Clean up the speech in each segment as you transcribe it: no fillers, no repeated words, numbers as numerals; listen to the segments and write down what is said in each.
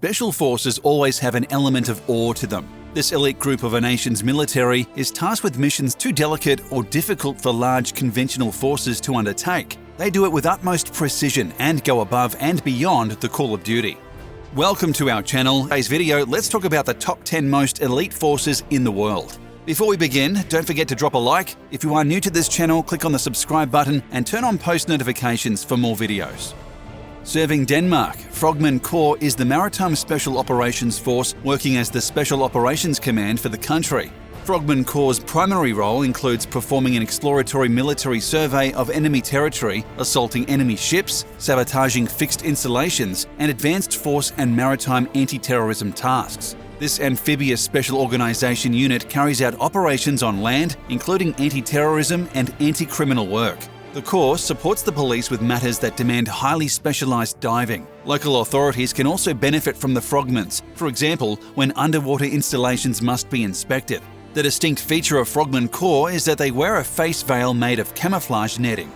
special forces always have an element of awe to them. This elite group of a nation's military is tasked with missions too delicate or difficult for large conventional forces to undertake. They do it with utmost precision and go above and beyond the call of duty. Welcome to our channel. Today's video, let's talk about the top 10 most elite forces in the world. Before we begin, don't forget to drop a like. If you are new to this channel, click on the subscribe button and turn on post notifications for more videos. Serving Denmark, Frogman Corps is the Maritime Special Operations Force working as the Special Operations Command for the country. Frogman Corps' primary role includes performing an exploratory military survey of enemy territory, assaulting enemy ships, sabotaging fixed installations, and advanced force and maritime anti-terrorism tasks. This amphibious special organization unit carries out operations on land, including anti-terrorism and anti-criminal work. The Corps supports the police with matters that demand highly specialized diving. Local authorities can also benefit from the frogmans, for example, when underwater installations must be inspected. The distinct feature of Frogman Corps is that they wear a face veil made of camouflage netting.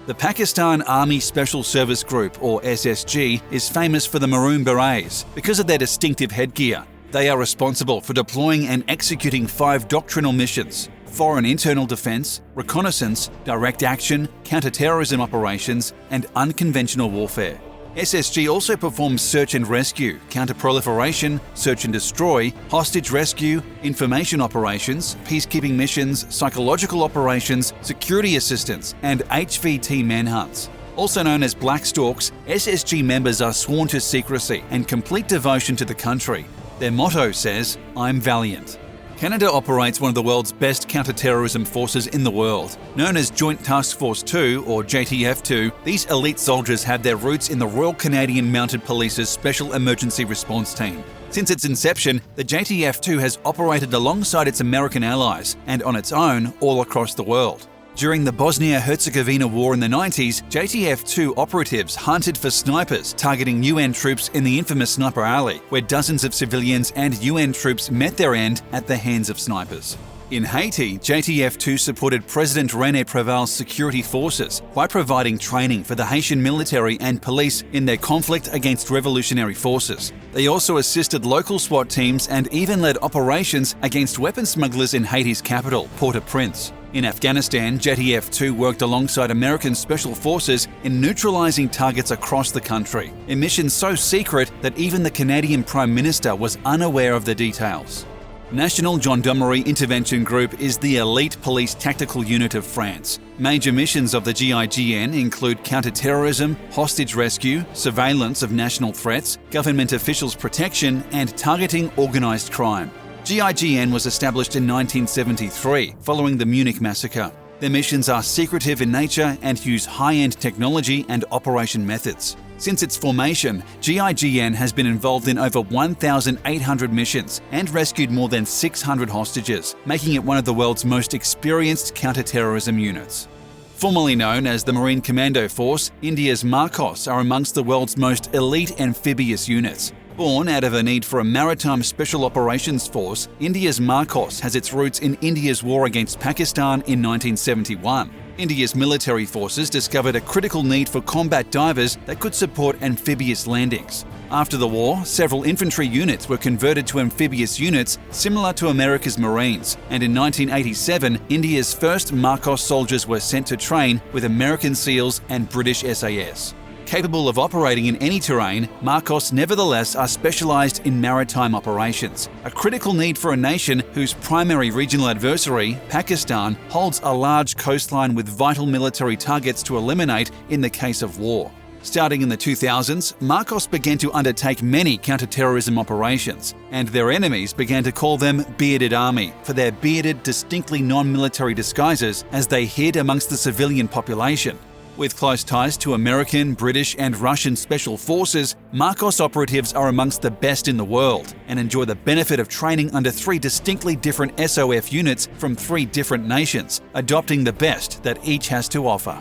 The Pakistan Army Special Service Group, or SSG, is famous for the Maroon Berets because of their distinctive headgear. They are responsible for deploying and executing 5 doctrinal missions: foreign internal defense, reconnaissance, direct action, counter-terrorism operations, and unconventional warfare. SSG also performs search and rescue, counter-proliferation, search and destroy, hostage rescue, information operations, peacekeeping missions, psychological operations, security assistance, and HVT manhunts. Also known as Black Storks, SSG members are sworn to secrecy and complete devotion to the country. Their motto says, "I'm valiant." Canada operates one of the world's best counter-terrorism forces in the world. Known as Joint Task Force 2 or JTF-2, these elite soldiers have their roots in the Royal Canadian Mounted Police's Special Emergency Response Team. Since its inception, the JTF-2 has operated alongside its American allies and on its own all across the world. During the Bosnia-Herzegovina War in the 90s, JTF-2 operatives hunted for snipers targeting UN troops in the infamous Sniper Alley, where dozens of civilians and UN troops met their end at the hands of snipers. In Haiti, JTF-2 supported President René Préval's security forces by providing training for the Haitian military and police in their conflict against revolutionary forces. They also assisted local SWAT teams and even led operations against weapon smugglers in Haiti's capital, Port-au-Prince. In Afghanistan, JTF-2 worked alongside American Special Forces in neutralizing targets across the country, a mission so secret that even the Canadian Prime Minister was unaware of the details. National Gendarmerie Intervention Group is the elite police tactical unit of France. Major missions of the GIGN include counter-terrorism, hostage rescue, surveillance of national threats, government officials' protection, and targeting organized crime. GIGN was established in 1973 following the Munich massacre. Their missions are secretive in nature and use high-end technology and operation methods. Since its formation, GIGN has been involved in over 1,800 missions and rescued more than 600 hostages, making it one of the world's most experienced counter-terrorism units. Formerly known as the Marine Commando Force, India's Marcos are amongst the world's most elite amphibious units. Born out of a need for a maritime special operations force, India's Marcos has its roots in India's war against Pakistan in 1971. India's military forces discovered a critical need for combat divers that could support amphibious landings. After the war, several infantry units were converted to amphibious units similar to America's Marines, and in 1987, India's first Marcos soldiers were sent to train with American SEALs and British SAS. Capable of operating in any terrain, Marcos nevertheless are specialized in maritime operations, a critical need for a nation whose primary regional adversary, Pakistan, holds a large coastline with vital military targets to eliminate in the case of war. Starting in the 2000s, Marcos began to undertake many counter-terrorism operations, and their enemies began to call them Bearded Army for their bearded, distinctly non-military disguises as they hid amongst the civilian population. With close ties to American, British, and Russian special forces, Marcos operatives are amongst the best in the world and enjoy the benefit of training under 3 distinctly different SOF units from 3 different nations, adopting the best that each has to offer.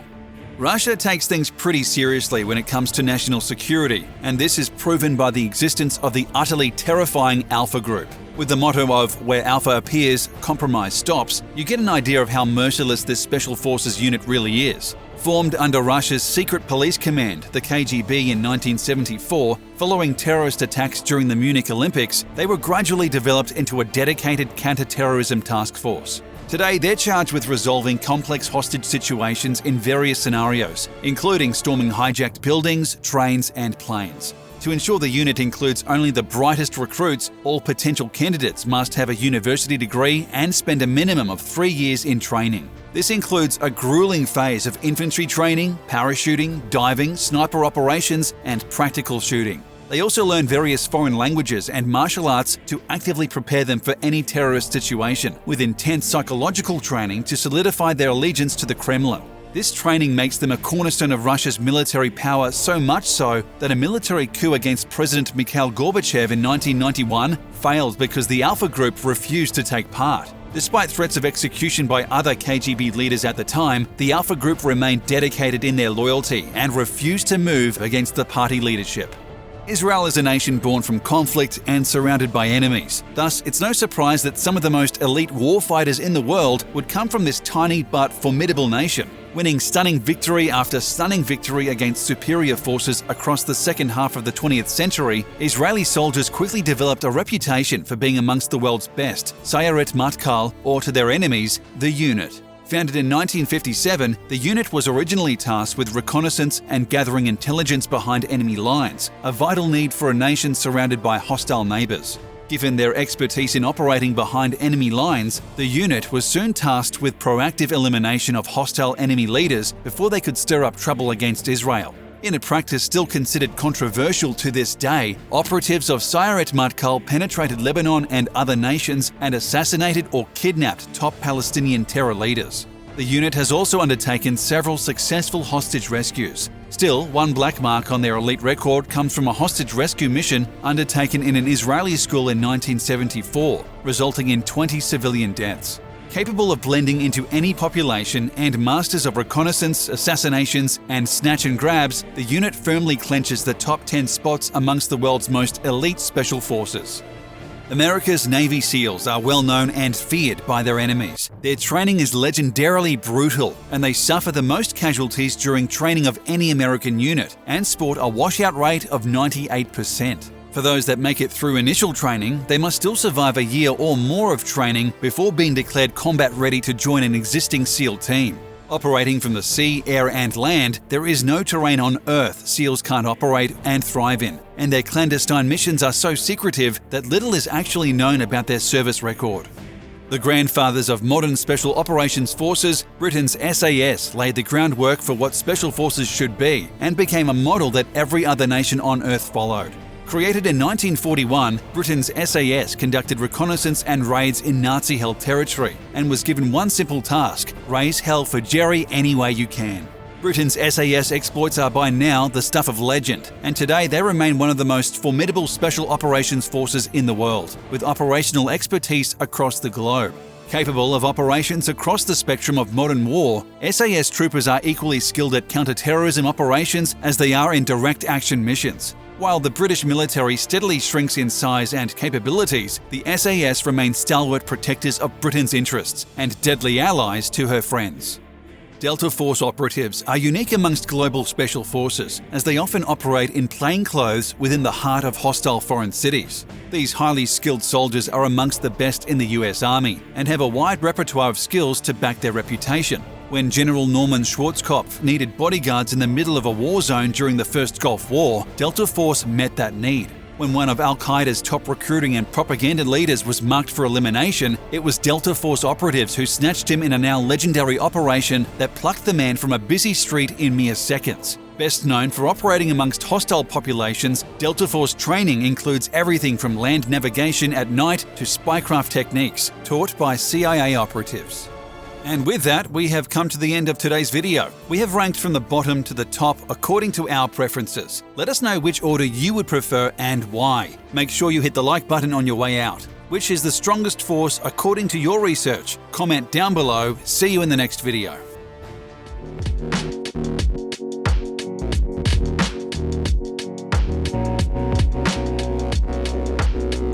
Russia takes things pretty seriously when it comes to national security, and this is proven by the existence of the utterly terrifying Alpha Group. With the motto of "where Alpha appears, compromise stops," you get an idea of how merciless this Special Forces unit really is. Formed under Russia's secret police command, the KGB, in 1974, following terrorist attacks during the Munich Olympics, they were gradually developed into a dedicated counter-terrorism task force. Today, they're charged with resolving complex hostage situations in various scenarios, including storming hijacked buildings, trains, and planes. To ensure the unit includes only the brightest recruits, all potential candidates must have a university degree and spend a minimum of 3 years in training. This includes a grueling phase of infantry training, parachuting, diving, sniper operations, and practical shooting. They also learn various foreign languages and martial arts to actively prepare them for any terrorist situation, with intense psychological training to solidify their allegiance to the Kremlin. This training makes them a cornerstone of Russia's military power, so much so that a military coup against President Mikhail Gorbachev in 1991 failed because the Alpha Group refused to take part. Despite threats of execution by other KGB leaders at the time, the Alpha Group remained dedicated in their loyalty and refused to move against the party leadership. Israel is a nation born from conflict and surrounded by enemies. Thus, it's no surprise that some of the most elite warfighters in the world would come from this tiny but formidable nation. Winning stunning victory after stunning victory against superior forces across the second half of the 20th century, Israeli soldiers quickly developed a reputation for being amongst the world's best, Sayeret Matkal, or to their enemies, the unit. Founded in 1957, the unit was originally tasked with reconnaissance and gathering intelligence behind enemy lines, a vital need for a nation surrounded by hostile neighbours. Given their expertise in operating behind enemy lines, the unit was soon tasked with proactive elimination of hostile enemy leaders before they could stir up trouble against Israel. In a practice still considered controversial to this day, operatives of Sayeret Matkal penetrated Lebanon and other nations and assassinated or kidnapped top Palestinian terror leaders. The unit has also undertaken several successful hostage rescues. Still, one black mark on their elite record comes from a hostage rescue mission undertaken in an Israeli school in 1974, resulting in 20 civilian deaths. Capable of blending into any population and masters of reconnaissance, assassinations, and snatch and grabs, the unit firmly clenches the top 10 spots amongst the world's most elite special forces. America's Navy SEALs are well known and feared by their enemies. Their training is legendarily brutal, and they suffer the most casualties during training of any American unit and sport a washout rate of 98%. For those that make it through initial training, they must still survive a year or more of training before being declared combat ready to join an existing SEAL team. Operating from the sea, air, and land, there is no terrain on Earth SEALs can't operate and thrive in, and their clandestine missions are so secretive that little is actually known about their service record. The grandfathers of modern Special Operations Forces, Britain's SAS, laid the groundwork for what Special Forces should be and became a model that every other nation on Earth followed. Created in 1941, Britain's SAS conducted reconnaissance and raids in Nazi-held territory and was given one simple task: raise hell for Jerry any way you can. Britain's SAS exploits are by now the stuff of legend, and today they remain one of the most formidable special operations forces in the world, with operational expertise across the globe. Capable of operations across the spectrum of modern war, SAS troopers are equally skilled at counter-terrorism operations as they are in direct action missions. While the British military steadily shrinks in size and capabilities, the SAS remain stalwart protectors of Britain's interests and deadly allies to her friends. Delta Force operatives are unique amongst global special forces, as they often operate in plain clothes within the heart of hostile foreign cities. These highly skilled soldiers are amongst the best in the US Army and have a wide repertoire of skills to back their reputation. When General Norman Schwarzkopf needed bodyguards in the middle of a war zone during the First Gulf War, Delta Force met that need. When one of Al-Qaeda's top recruiting and propaganda leaders was marked for elimination, it was Delta Force operatives who snatched him in a now legendary operation that plucked the man from a busy street in mere seconds. Best known for operating amongst hostile populations, Delta Force training includes everything from land navigation at night to spycraft techniques, taught by CIA operatives. And with that, we have come to the end of today's video. We have ranked from the bottom to the top according to our preferences. Let us know which order you would prefer and why. Make sure you hit the like button on your way out. Which is the strongest force according to your research? Comment down below. See you in the next video.